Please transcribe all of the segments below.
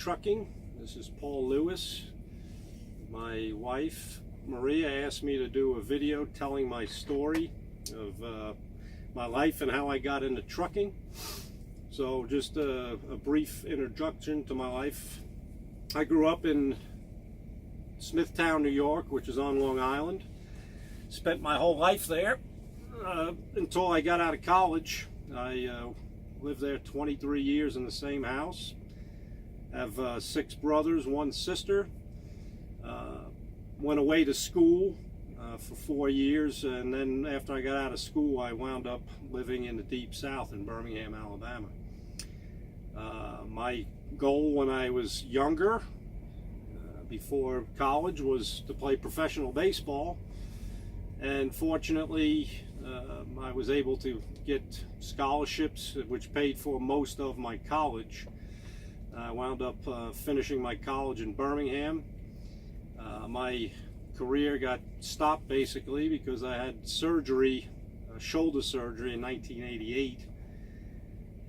trucking. This is Paul Lewis. My wife Maria asked me to do a video telling my story of my life and how I got into trucking. So just a brief introduction to my life. I grew up in Smithtown, New York, which is on Long Island. Spent my whole life there until I got out of college. I lived there 23 years in the same house. Have 6 brothers, 1 sister. Went away to school for 4 years, and then after I got out of school, I wound up living in the Deep South in Birmingham, Alabama. My goal when I was younger, before college, was to play professional baseball, and fortunately I was able to get scholarships which paid for most of my college. I wound up finishing my college in Birmingham. My career got stopped basically because I had surgery, shoulder surgery, in 1988.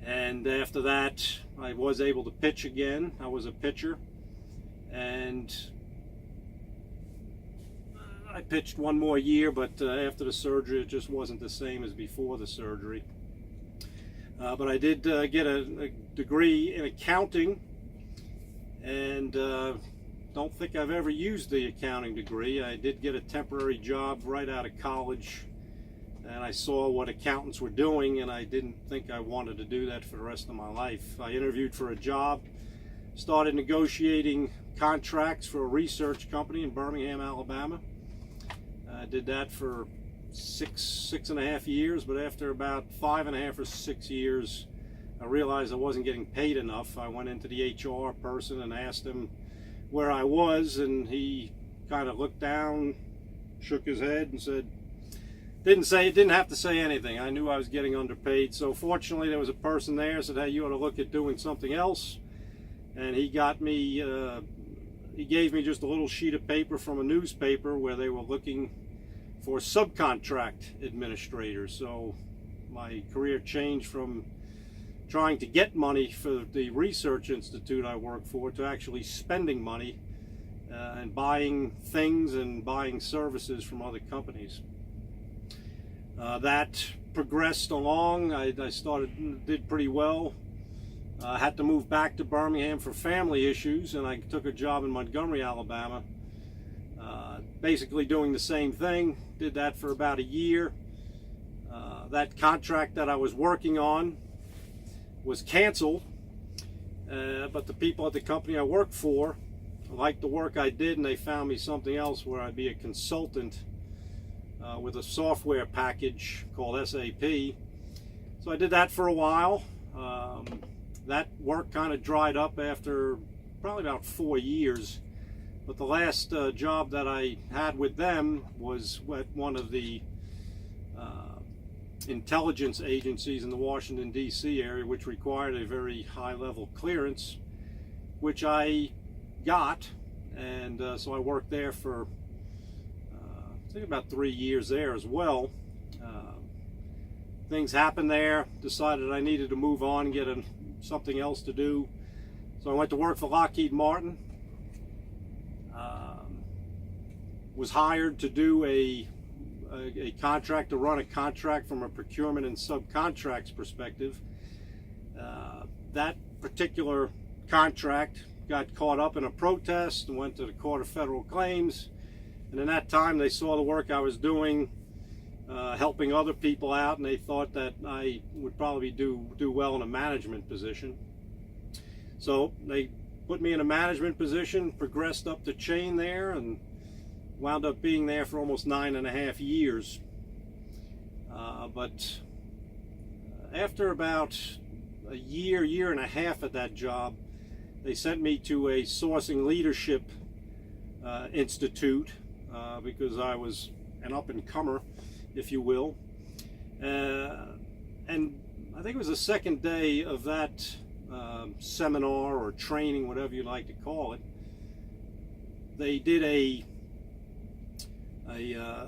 And after that, I was able to pitch again. I was a pitcher, and I pitched 1 more year, but after the surgery, it just wasn't the same as before the surgery. But I did get a degree in accounting, and don't think I've ever used the accounting degree. I did get a temporary job right out of college, and I saw what accountants were doing, and I didn't think I wanted to do that for the rest of my life. I interviewed for a job, started negotiating contracts for a research company in Birmingham, Alabama. I did that for six and a half years, but after about 5.5 or 6 years, I realized I wasn't getting paid enough. I went into the HR person and asked him where I was, and he kind of looked down, shook his head, and said, didn't have to say anything. I knew I was getting underpaid. So fortunately, there was a person there who said, hey, you ought to look at doing something else. And he got me, he gave me just a little sheet of paper from a newspaper where they were looking for subcontract administrators. So my career changed from trying to get money for the research institute I work for to actually spending money and buying things and buying services from other companies. That progressed along. I did pretty well. I had to move back to Birmingham for family issues, and I took a job in Montgomery, Alabama, basically doing the same thing. Did that for about a year. That contract that I was working on was canceled, but the people at the company I worked for liked the work I did, and they found me something else where I'd be a consultant with a software package called SAP. So I did that for a while. That work kind of dried up after probably about 4 years, but the last job that I had with them was at one of the intelligence agencies in the Washington, D.C. area, which required a very high-level clearance, which I got, and so I worked there for I think about 3 years there as well. Things happened there, decided I needed to move on and get something else to do, so I went to work for Lockheed Martin. Was hired to do a contract, to run a contract from a procurement and subcontracts perspective. That particular contract got caught up in a protest and went to the Court of Federal Claims, and in that time they saw the work I was doing, helping other people out, and they thought that I would probably do well in a management position. So they put me in a management position, progressed up the chain there, and wound up being there for almost 9.5 years. But after about a year and a half at that job, they sent me to a sourcing leadership institute because I was an up-and-comer, if you will. And I think it was the second day of that seminar or training, whatever you like to call it. They did a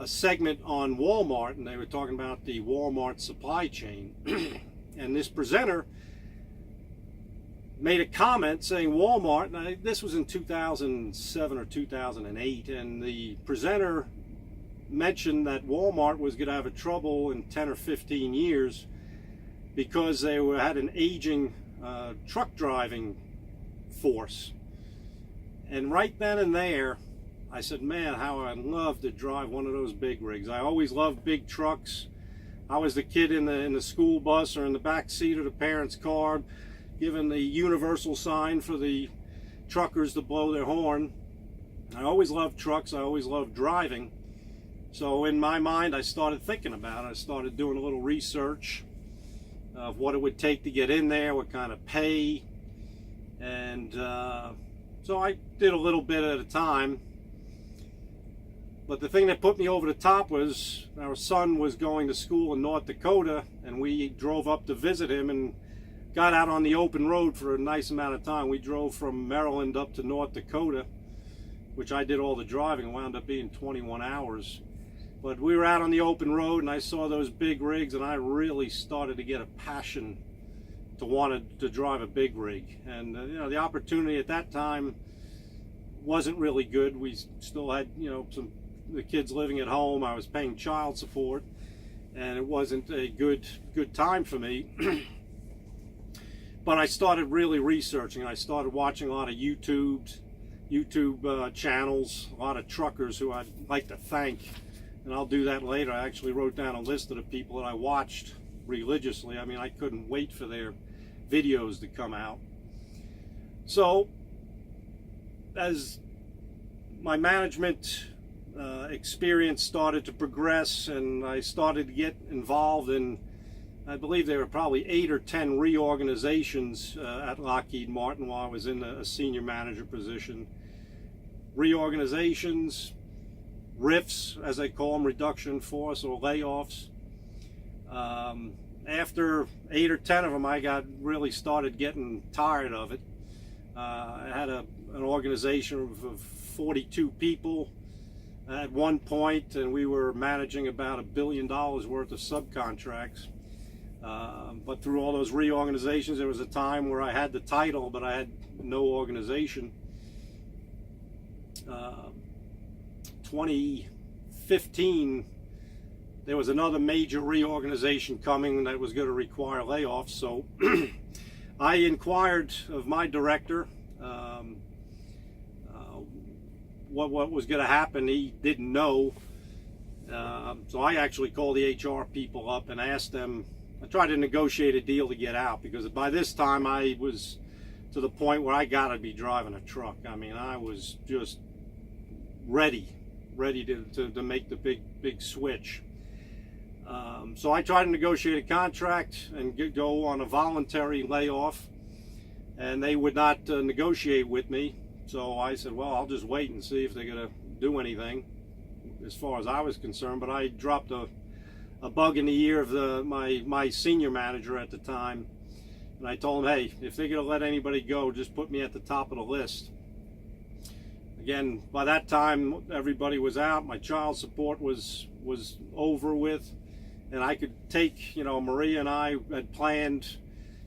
segment on Walmart, and they were talking about the Walmart supply chain. And this presenter made a comment saying Walmart, and this was in 2007 or 2008, and the presenter mentioned that Walmart was going to have a trouble in 10 or 15 years because they had an aging truck driving force. And right then and there, I said, man, how I'd love to drive one of those big rigs. I always loved big trucks. I was the kid in the school bus or in the back seat of the parents' car, giving the universal sign for the truckers to blow their horn. I always loved trucks. I always loved driving. So in my mind, I started thinking about it. I started doing a little research of what it would take to get in there, what kind of pay. And so I did a little bit at a time. But the thing that put me over the top was our son was going to school in North Dakota, and we drove up to visit him and got out on the open road for a nice amount of time. We drove from Maryland up to North Dakota, which I did all the driving. It wound up being 21 hours. But we were out on the open road, and I saw those big rigs, and I really started to get a passion to want to drive a big rig. And you know, the opportunity at that time wasn't really good. We still had, you know, the kids living at home. I was paying child support, and it wasn't a good time for me. But I started really researching. I started watching a lot of YouTube channels, a lot of truckers who I'd like to thank, and I'll do that later. I actually wrote down a list of the people that I watched religiously. I mean, I couldn't wait for their videos to come out. So as my management experience started to progress, and I started to get involved in, I believe there were probably 8 or 10 reorganizations at Lockheed Martin while I was in a senior manager position. Reorganizations, RIFs, as they call them, reduction in force or layoffs. After 8 or 10 of them, I really started getting tired of it. I had an organization of 42 people at one point, and we were managing about $1 billion worth of subcontracts. But through all those reorganizations, there was a time where I had the title, but I had no organization. 2015, there was another major reorganization coming that was going to require layoffs. So I inquired of my director what was going to happen. He didn't know. So I actually called the HR people up and asked them. I tried to negotiate a deal to get out, because by this time I was to the point where I got to be driving a truck. I mean, I was just ready to make the big switch. So I tried to negotiate a contract and go on a voluntary layoff, and they would not negotiate with me. So I said, well, I'll just wait and see if they're going to do anything, as far as I was concerned. But I dropped a bug in the ear of my senior manager at the time, and I told him, hey, if they're going to let anybody go, just put me at the top of the list. Again, by that time, everybody was out. My child support was over with, and I could take, you know, Maria and I had planned,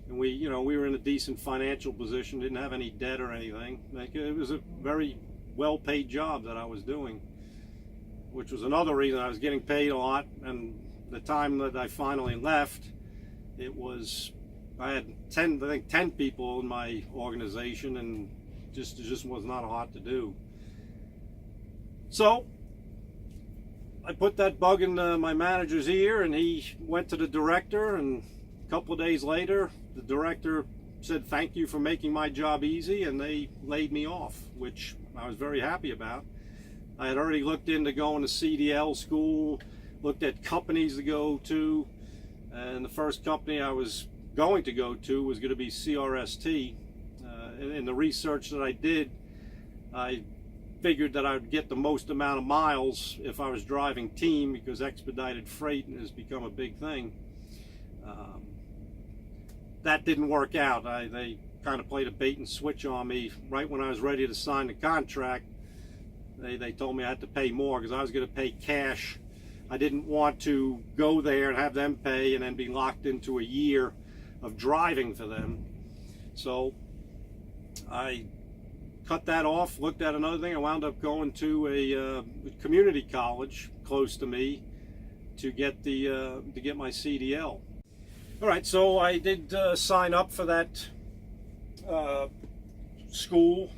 and we were in a decent financial position, didn't have any debt or anything. Like, it was a very well-paid job that I was doing, which was another reason I was getting paid a lot. And the time that I finally left, I had 10 people in my organization, and there just was not a lot to do. So I put that bug in my manager's ear, and he went to the director, and a couple of days later, the director said, thank you for making my job easy, and they laid me off, which I was very happy about. I had already looked into going to CDL school, looked at companies to go to, and the first company I was going to go to was going to be CRST. In the research that I did, I figured that I would get the most amount of miles if I was driving team, because expedited freight has become a big thing. That didn't work out. They kind of played a bait and switch on me. Right when I was ready to sign the contract, they told me I had to pay more, because I was going to pay cash. I didn't want to go there and have them pay and then be locked into a year of driving for them. So I cut that off, looked at another thing. I wound up going to a community college close to me to get my CDL. All right, so I did sign up for that school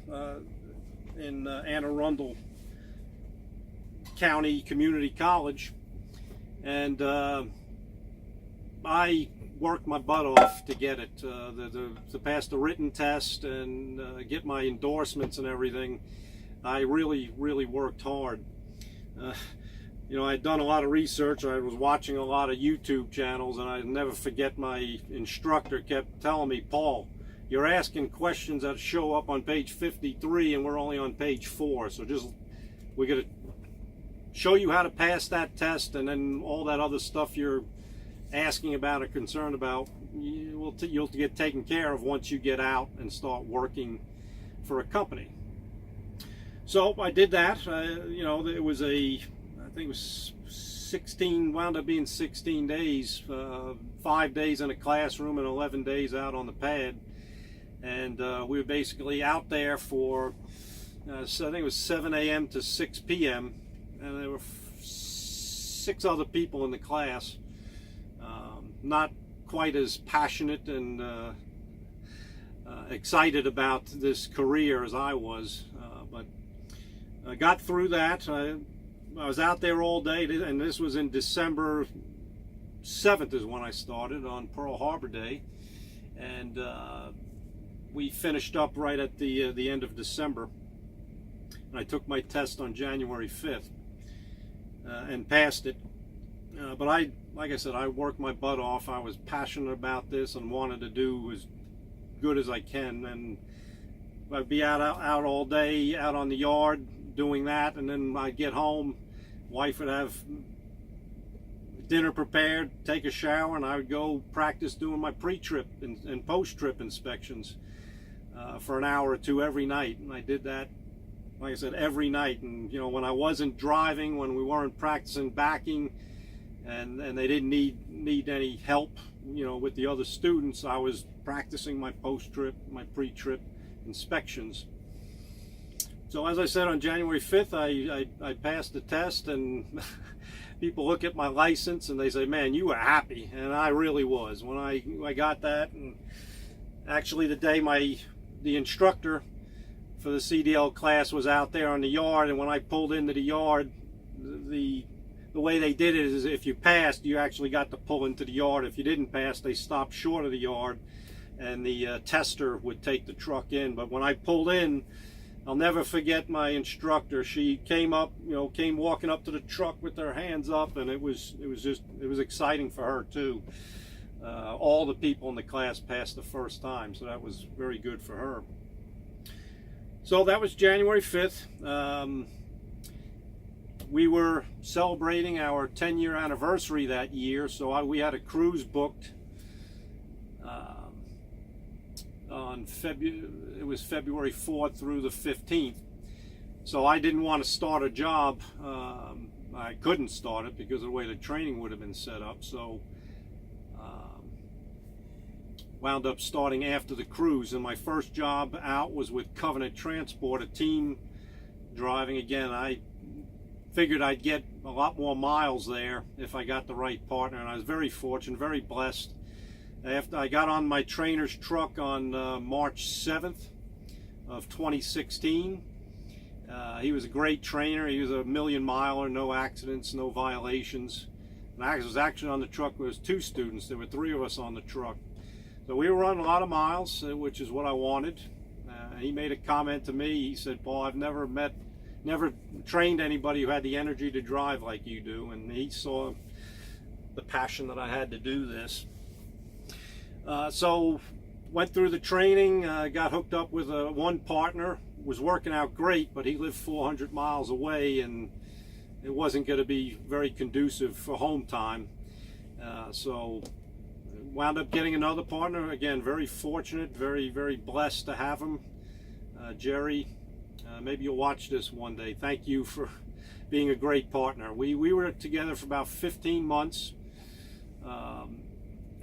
in Anne Arundel County Community College, and I worked my butt off to get it, to pass the written test and get my endorsements and everything. I really worked hard. You know, I'd done a lot of research. I was watching a lot of YouTube channels, and I'd never forget my instructor kept telling me, "Paul, you're asking questions that show up on page 53 and we're only on page 4. So we're going to show you how to pass that test, and then all that other stuff you're asking about or concerned about, you'll get taken care of once you get out and start working for a company." So I did that. You know, it was I think it was 16, wound up being 16 days, 5 days in a classroom and 11 days out on the pad. And we were basically out there for, so I think it was 7 a.m. to 6 p.m. And there were 6 other people in the class. Not quite as passionate and excited about this career as I was, but I got through that. I was out there all day, and this was in December 7th is when I started, on Pearl Harbor Day, and we finished up right at the end of December. And I took my test on January 5th and passed it. But like I said, I worked my butt off. I was passionate about this and wanted to do as good as I can. And I'd be out all day, out on the yard doing that, and then I'd get home. Wife would have dinner prepared, take a shower, and I would go practice doing my pre-trip and post-trip inspections for an hour or two every night. And I did that, like I said, every night. And you know, when I wasn't driving, when we weren't practicing backing, and they didn't need any help, you know, with the other students, I was practicing my post-trip, my pre-trip inspections. So as I said, on January 5th, I passed the test, and people look at my license and they say, "Man, you were happy," and I really was when I got that. And actually, the day the instructor for the CDL class was out there on the yard, and when I pulled into the yard, the way they did it is if you passed, you actually got to pull into the yard. If you didn't pass, they stopped short of the yard, and the tester would take the truck in. But when I pulled in, I'll never forget my instructor. She came up, you know, came walking up to the truck with her hands up, and it was exciting for her too. All the people in the class passed the first time, so that was very good for her. So that was January 5th. We were celebrating our 10-year anniversary that year, so we had a cruise booked on February 4th through the 15th. So I didn't want to start a job. I couldn't start it because of the way the training would have been set up. So wound up starting after the cruise. And my first job out was with Covenant Transport, a team driving. Again, I figured I'd get a lot more miles there if I got the right partner, and I was very fortunate, very blessed. After I got on my trainer's truck on March 7th of 2016, he was a great trainer. He was a million-miler, no accidents, no violations. And I was actually on the truck. There was 2 students. There were 3 of us on the truck. So we were running a lot of miles, which is what I wanted. He made a comment to me. He said, "Paul, I've never trained anybody who had the energy to drive like you do." And he saw the passion that I had to do this. So went through the training, got hooked up with one partner. Was working out great, but he lived 400 miles away, and it wasn't going to be very conducive for home time. So wound up getting another partner. Again, very fortunate, very blessed to have him. Jerry, maybe you'll watch this one day. Thank you for being a great partner. We were together for about 15 months.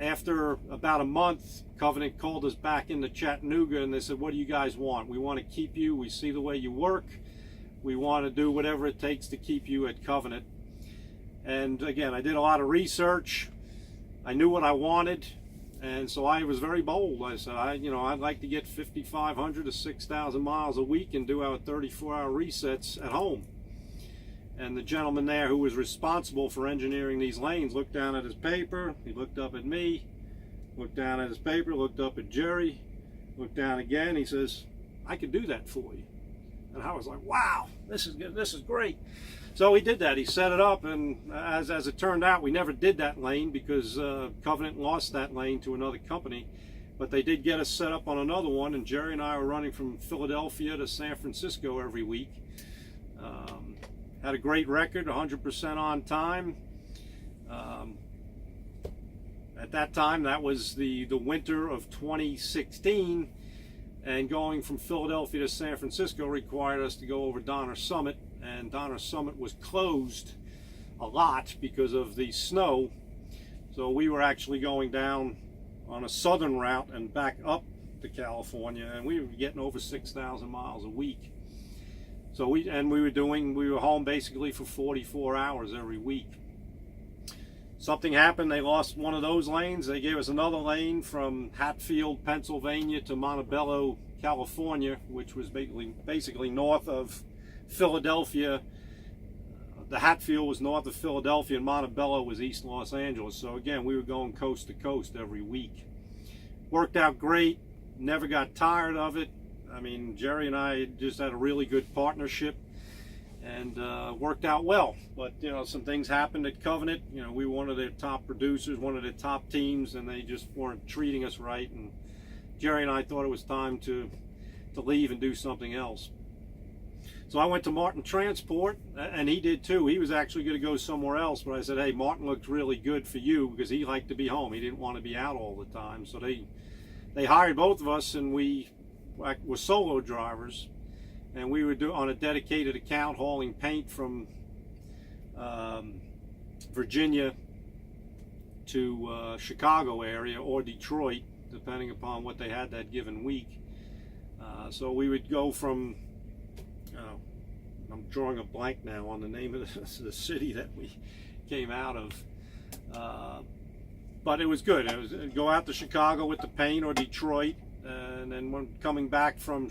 after about a month, Covenant called us back into Chattanooga and they said, what do you guys want? We want to keep you. We see the way you work. We want to do whatever it takes to keep you at Covenant. And again, I did a lot of research. I knew what I wanted. And so I was very bold. I said, I'd like to get 5,500 to 6,000 miles a week and do our 34-hour resets at home. And the gentleman there who was responsible for engineering these lanes looked down at his paper. He looked up at me, looked down at his paper, looked up at Jerry, looked down again. He says, I could do that for you. And I was like, wow, this is good. This is great. So he did that. He set it up, and as it turned out, we never did that lane because Covenant lost that lane to another company. But they did get us set up on another one, and Jerry and I were running from Philadelphia to San Francisco every week. Had a great record, 100% on time. At that time, that was the winter of 2016, and going from Philadelphia to San Francisco required us to go over Donner Summit, and Donner Summit was closed a lot because of the snow. So we were actually going down on a southern route and back up to California, and we were getting over 6,000 miles a week. So we were home basically for 44 hours every week. Something happened, they lost one of those lanes. They gave us another lane from Hatfield, Pennsylvania to Montebello, California, which was basically north of Philadelphia. The Hatfield was north of Philadelphia and Montebello was East Los Angeles. So again, we were going coast to coast every week. Worked out great, never got tired of it. I mean, Jerry and I just had a really good partnership and worked out well. But, some things happened at Covenant. We were one of their top producers, one of their top teams, and they just weren't treating us right. And Jerry and I thought it was time to leave and do something else. So I went to Martin Transport, and he did too. He was actually going to go somewhere else, but I said, hey, Martin looked really good for you, because he liked to be home. He didn't want to be out all the time. So they hired both of us, and we were solo drivers, and we were on a dedicated account hauling paint from Virginia to Chicago area or Detroit, depending upon what they had that given week. So we would go from, I'm drawing a blank now on the name of the city that we came out of, but it was good. It was go out to Chicago with the paint or Detroit, and then when coming back from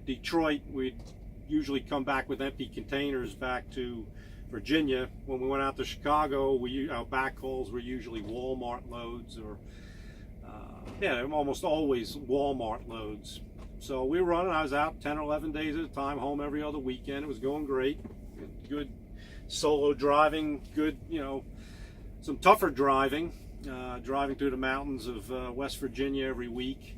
Detroit, we'd usually come back with empty containers back to Virginia. When we went out to Chicago, our backhauls were usually Walmart loads, or almost always Walmart loads. So we were running. I was out 10 or 11 days at a time, home every other weekend. It was going great. Good solo driving, good, some tougher driving, driving through the mountains of West Virginia every week.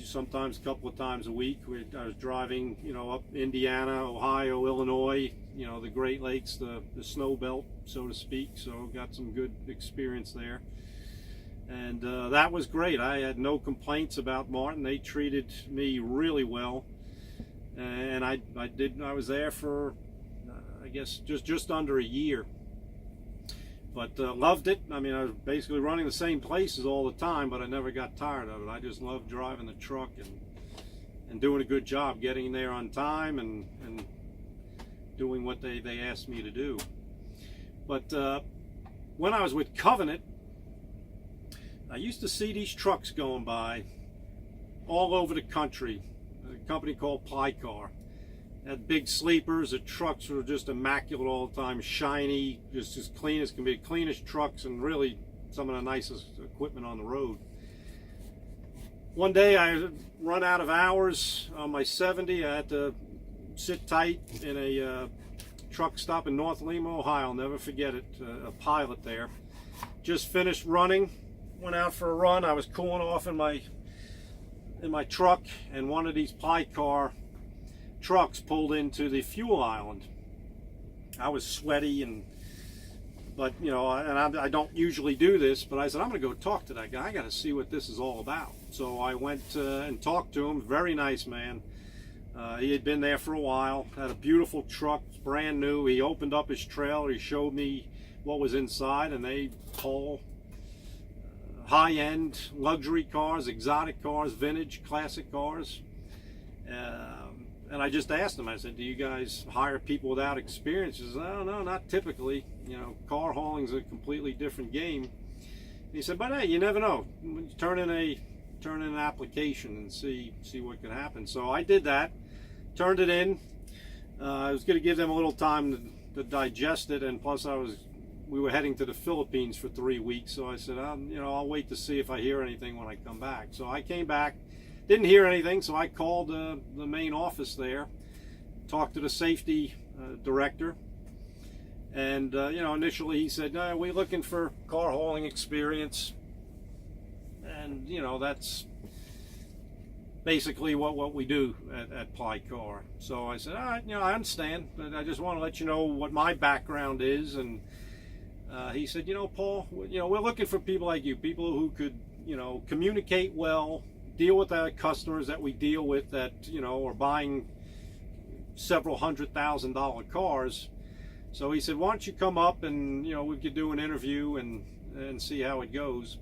Sometimes a couple of times a week. I was driving, up Indiana, Ohio, Illinois, the Great Lakes, the snow belt, so to speak. So got some good experience there. And that was great. I had no complaints about Martin. They treated me really well. And I was there for, I guess, just under a year. But loved it. I mean, I was basically running the same places all the time, but I never got tired of it. I just loved driving the truck and doing a good job, getting there on time and doing what they asked me to do. But when I was with Covenant, I used to see these trucks going by all over the country. A company called Plycar. Had big sleepers. The trucks were just immaculate all the time, shiny, just as clean as can be. Cleanest trucks and really some of the nicest equipment on the road. One day I run out of hours on my 70. I had to sit tight in a truck stop in North Lima, Ohio. I'll never forget it. A pilot there. Just finished running. Went out for a run. I was cooling off in my truck, and one of these Plycar trucks pulled into the fuel island. I was sweaty, but I don't usually do this, but I said, I'm going to go talk to that guy. I got to see what this is all about. So I went and talked to him. Very nice man. He had been there for a while. Had a beautiful truck, brand new. He opened up his trailer. He showed me what was inside, and they haul high-end luxury cars, exotic cars, vintage, classic cars. And I just asked him, I said, do you guys hire people without experience? He says, oh, no, not typically. You know, car hauling's a completely different game. And he said, but hey, you never know. Turn in an application and see what can happen. So I did that, turned it in. I was going to give them a little time to digest it, and plus we were heading to the Philippines for 3 weeks, so I said, you know, I'll wait to see if I hear anything when I come back. So I came back, didn't hear anything, so I called the main office there, talked to the safety director, and you know, initially he said, no, we're looking for car hauling experience, and you know, that's basically what we do at Ply Car. So I said, all right, you know, I understand, but I just want to let you know what my background is. And he said, you know, Paul, you know, we're looking for people like you, people who could, you know, communicate well, deal with our customers that we deal with that, you know, are buying several $100,000 cars. So he said, why don't you come up and, you know, we could do an interview and see how it goes.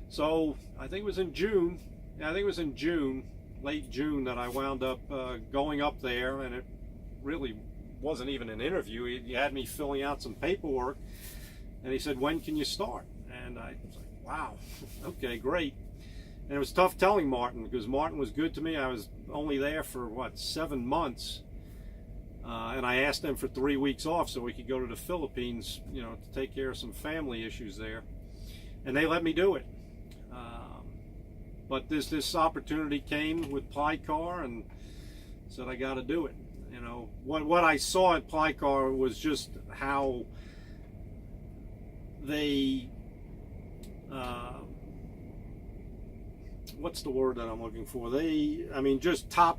So I think it was in June. I think it was in June, late June, that I wound up going up there, and it really wasn't even an interview. He had me filling out some paperwork, and he said, when can you start? And I was like, wow, okay, great. And it was tough telling Martin, because Martin was good to me. I was only there for, what, 7 months, and I asked them for 3 weeks off so we could go to the Philippines, you know, to take care of some family issues there, and they let me do it. But this opportunity came with Ply Car, and said I got to do it. You know, what I saw at Ply Car was just how they, what's the word that I'm looking for? I mean, just top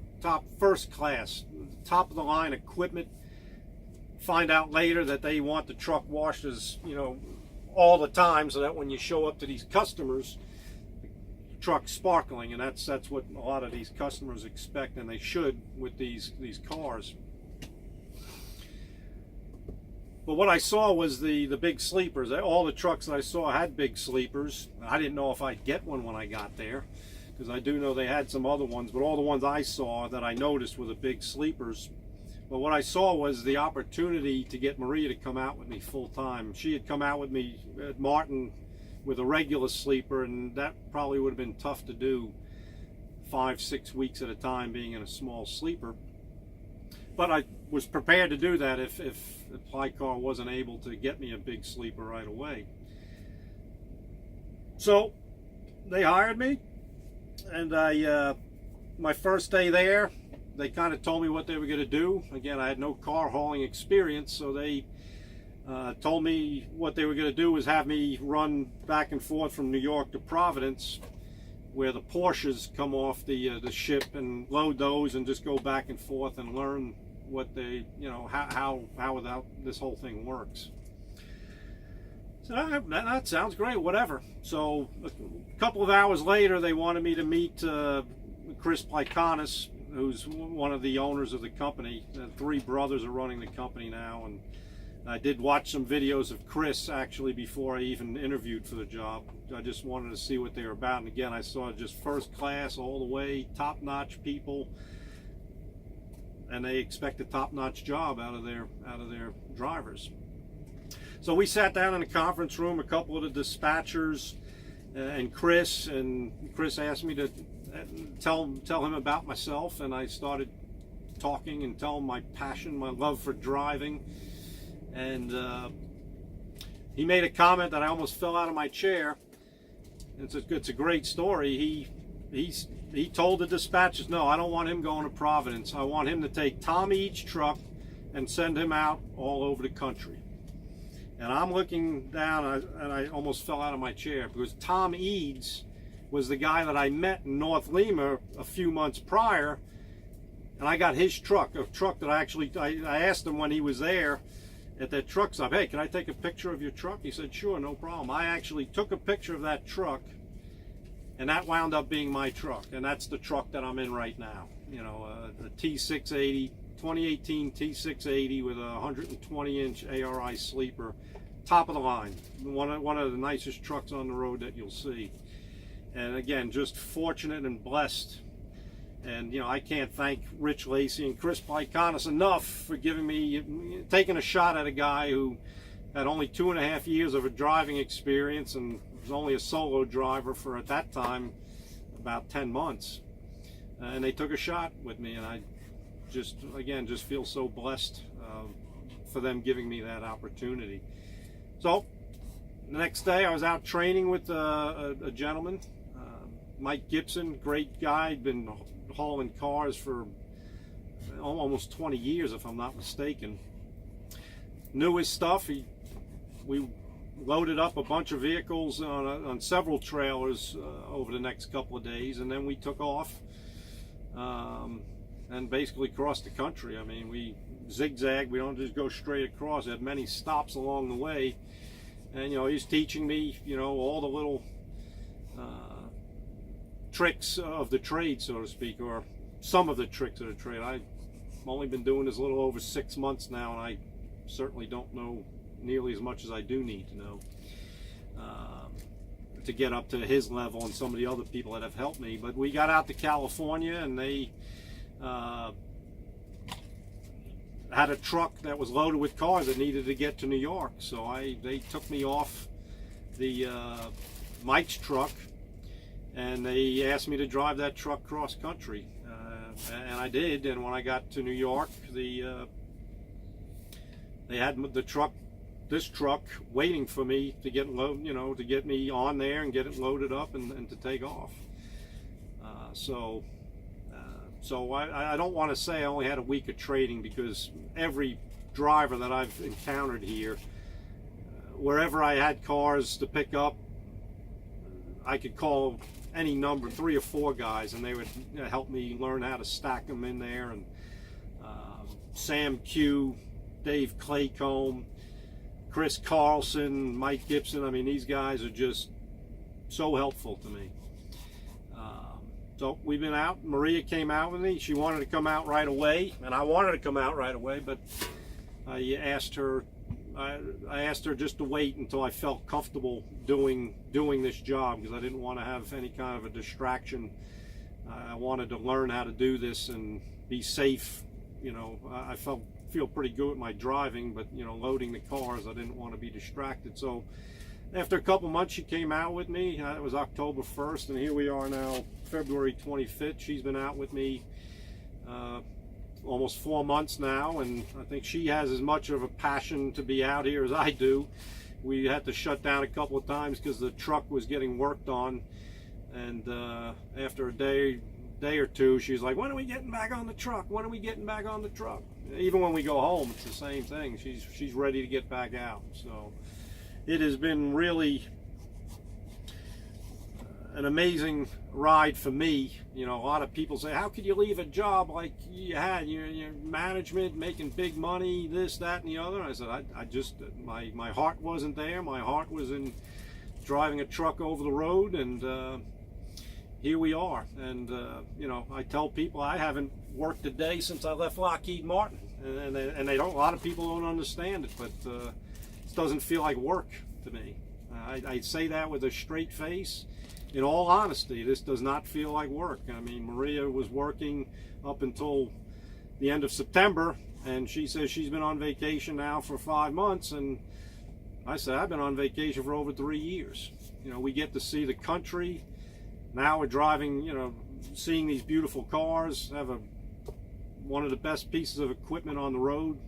first class, top of the line equipment. Find out later that they want the truck washed, as you know, all the time, so that when you show up to these customers, truck sparkling, and that's what a lot of these customers expect, and they should with these cars. But what I saw was the big sleepers. All the trucks that I saw had big sleepers. I didn't know if I'd get one when I got there, because I do know they had some other ones, but all the ones I saw that I noticed were the big sleepers. But what I saw was the opportunity to get Maria to come out with me full time. She had come out with me at Martin with a regular sleeper, and that probably would have been tough to do 5-6 weeks at a time, being in a small sleeper. But I was prepared to do that if Ply Car wasn't able to get me a big sleeper right away. So they hired me, and my first day there, they kind of told me what they were going to do. Again, I had no car hauling experience, so they told me what they were going to do was have me run back and forth from New York to Providence, where the Porsches come off the ship, and load those and just go back and forth and learn what they, you know, how this whole thing works. So that sounds great, whatever. So a couple of hours later, they wanted me to meet Chris Pleikonis, who's one of the owners of the company. 3 brothers are running the company now, and I did watch some videos of Chris actually before I even interviewed for the job. I just wanted to see what they were about, and again, I saw just first class all the way, top-notch people, and they expect a top-notch job out of their drivers. So we sat down in a conference room, a couple of the dispatchers and Chris asked me to tell him about myself, and I started talking and telling my passion, my love for driving. And he made a comment that I almost fell out of my chair. It's a great story. He told the dispatchers, no, I don't want him going to Providence. I want him to take Tom Eads' truck and send him out all over the country. And I'm looking down, and I almost fell out of my chair, because Tom Eads was the guy that I met in North Lima a few months prior, and I got his truck, a truck that I asked him when he was there at that truck stop, hey, can I take a picture of your truck? He said, sure, no problem. I actually took a picture of that truck, and that wound up being my truck, and that's the truck that I'm in right now. You know, the T680, 2018 T680 with a 120-inch ARI sleeper, top of the line, one of the nicest trucks on the road that you'll see. And again, just fortunate and blessed. And I can't thank Rich Lacey and Chris Plaikonis enough for taking a shot at a guy who had only 2.5 years of a driving experience and was only a solo driver for, at that time, about 10 months. And they took a shot with me, and I just feel so blessed for them giving me that opportunity. So the next day I was out training with a gentleman, Mike Gibson, great guy, had been hauling cars for almost 20 years if I'm not mistaken. Knew his stuff. We loaded up a bunch of vehicles on several trailers over the next couple of days, and then we took off and basically crossed the country. I mean, we zigzagged. We don't just go straight across. Had many stops along the way, and he's teaching me all the little tricks of the trade, so to speak, or some of the tricks of the trade. I've only been doing this a little over 6 months now, and I certainly don't know nearly as much as I do need to know to get up to his level and some of the other people that have helped me. But we got out to California, and they had a truck that was loaded with cars that needed to get to New York. So they took me off the Mike's truck, and they asked me to drive that truck cross country, and I did. And when I got to New York, they had this truck waiting for me to get to get me on there and get it loaded up and to take off. So I don't want to say I only had a week of trading, because every driver that I've encountered here, wherever I had cars to pick up, I could call any number, 3 or 4 guys, and they would help me learn how to stack them in there. And Sam Q, Dave Claycomb, Chris Carlson, Mike Gibson, I mean, these guys are just so helpful to me. So we've been out. Maria came out with me. She wanted to come out right away, and I wanted to come out right away, but I asked her just to wait until I felt comfortable doing this job, because I didn't want to have any kind of a distraction. I wanted to learn how to do this and be safe. I feel pretty good with my driving, but loading the cars, I didn't want to be distracted. So after a couple months, she came out with me. It was October 1st, and here we are now, February 25th. She's been out with me almost 4 months now, and I think she has as much of a passion to be out here as I do. We had to shut down a couple of times because the truck was getting worked on, and after a day or two, she's like, "When are we getting back on the truck? When are we getting back on the truck?" Even when we go home, it's the same thing. She's ready to get back out. So it has been really an amazing ride for me. A lot of people say, "How could you leave a job like you had? Your management, making big money, this, that, and the other?" And I said, I just, my heart wasn't there. My heart was in driving a truck over the road, and here we are. And I tell people I haven't worked a day since I left Lockheed Martin, and they don't. A lot of people don't understand it, but it doesn't feel like work to me. I say that with a straight face. In all honesty, this does not feel like work. I mean, Maria was working up until the end of September, and she says she's been on vacation now for 5 months, and I said I've been on vacation for over 3 years. We get to see the country. Now we're driving, seeing these beautiful cars, have one of the best pieces of equipment on the road,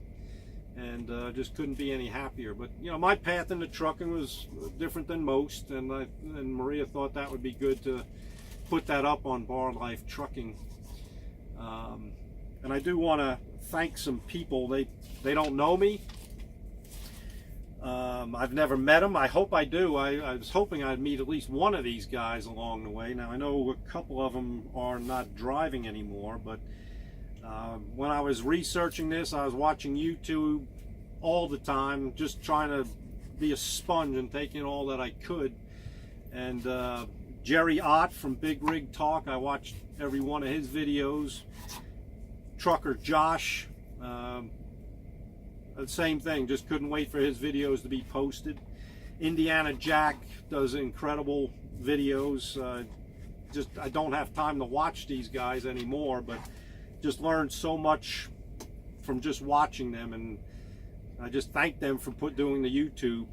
and just couldn't be any happier. But my path into trucking was different than most, and Maria thought that would be good to put that up on Bar Life Trucking. And I do want to thank some people. They don't know me. I've never met them. I hope I do. I was hoping I'd meet at least one of these guys along the way. Now I know a couple of them are not driving anymore, but when I was researching this, I was watching YouTube all the time, just trying to be a sponge and take in all that I could. And Jerry Ott from Big Rig Talk, I watched every one of his videos. Trucker Josh, the same thing, just couldn't wait for his videos to be posted. Indiana Jack does incredible videos. Just I don't have time to watch these guys anymore, but just learned so much from just watching them, and I just thank them for doing the YouTube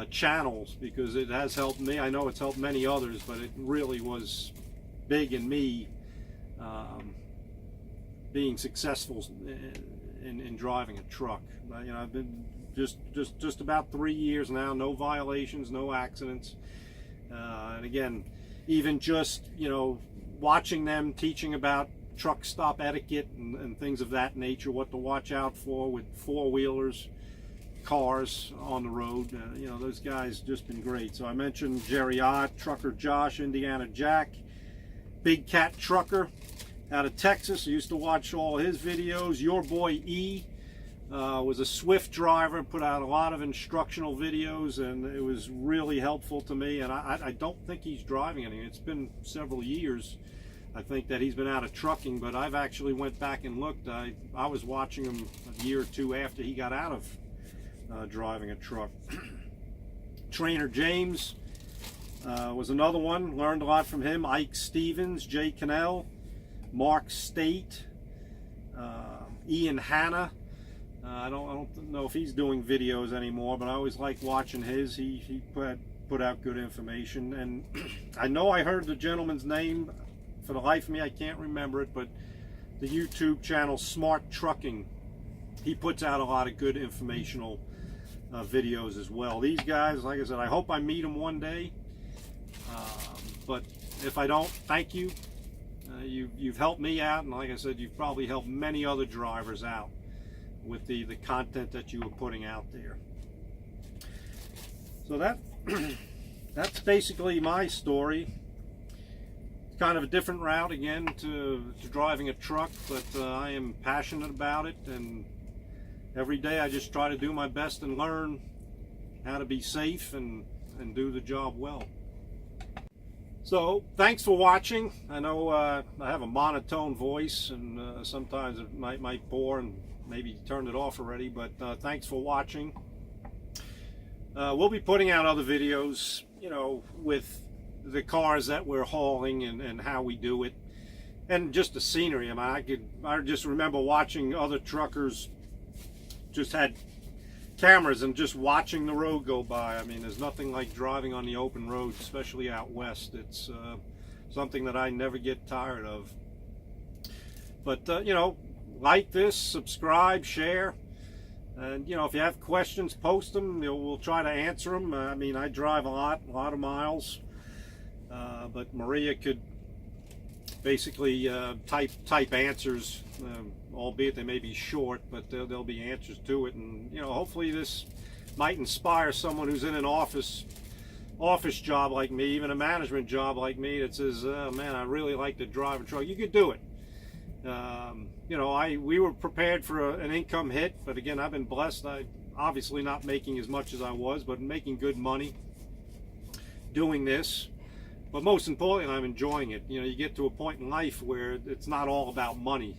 channels, because it has helped me. I know it's helped many others, but it really was big in me being successful in driving a truck. You know, I've been just about 3 years now, no violations, no accidents, and again, even just, you know, watching them teaching about truck stop etiquette and things of that nature, what to watch out for with four-wheelers, cars on the road. You know, those guys just been great. So I mentioned Jerry Ott, Trucker Josh, Indiana Jack, Big Cat Trucker out of Texas. I used to watch all his videos. Your boy E was a Swift driver, put out a lot of instructional videos, and it was really helpful to me. And I don't think he's driving any. It's been several years, I think, that he's been out of trucking, but I've actually went back and looked. I was watching him a year or two after he got out of driving a truck. Trainer James was another one. Learned a lot from him. Ike Stevens, Jay Cannell, Mark State, Ian Hanna. I don't know if he's doing videos anymore, but I always like watching his. He put out good information. And I know I heard the gentleman's name. For the life of me, I can't remember it, but the YouTube channel Smart Trucking, he puts out a lot of good informational videos as well. These guys, like I said, I hope I meet them one day, but if I don't, thank you. You've helped me out, and like I said, you've probably helped many other drivers out with the content that you were putting out there. So that's basically my story. Kind of a different route again to driving a truck, but I am passionate about it, and every day I just try to do my best and learn how to be safe and do the job well. So thanks for watching. I know I have a monotone voice, and sometimes it might bore and maybe turn it off already, but thanks for watching. We'll be putting out other videos, you know, with the cars that we're hauling and how we do it, and just the scenery. I mean, I just remember watching other truckers just had cameras and just watching the road go by. I mean, there's nothing like driving on the open road, especially out west. It's something that I never get tired of. But you know, like this, subscribe, share, and you know, if you have questions, post them. We'll try to answer them. I mean, I drive a lot of miles. But Maria could basically type answers, albeit they may be short, but there'll be answers to it. And you know, hopefully this might inspire someone who's in an office job like me, even a management job like me, that says, oh, man, I really like to drive a truck. You could do it. You know, we were prepared for an income hit, but again, I've been blessed. I obviously not making as much as I was, but making good money doing this. But most importantly, I'm enjoying it. You know, you get to a point in life where it's not all about money,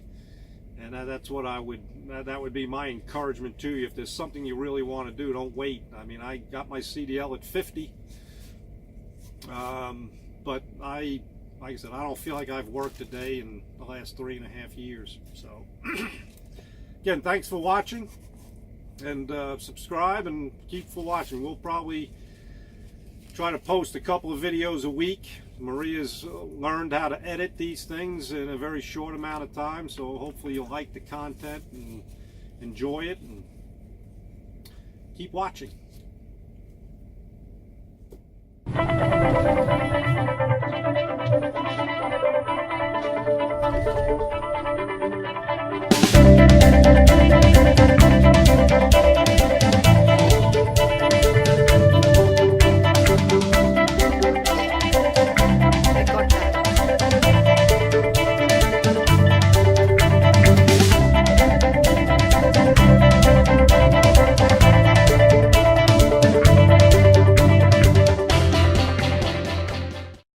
and that's what that would be my encouragement to you. If there's something you really want to do, don't wait. I mean, I got my CDL at 50, but like I said, I don't feel like I've worked a day in the last 3.5 years. So again, thanks for watching, and subscribe and keep for watching. We'll probably try to post a couple of videos a week. Maria's learned how to edit these things in a very short amount of time, so hopefully you'll like the content and enjoy it, and keep watching.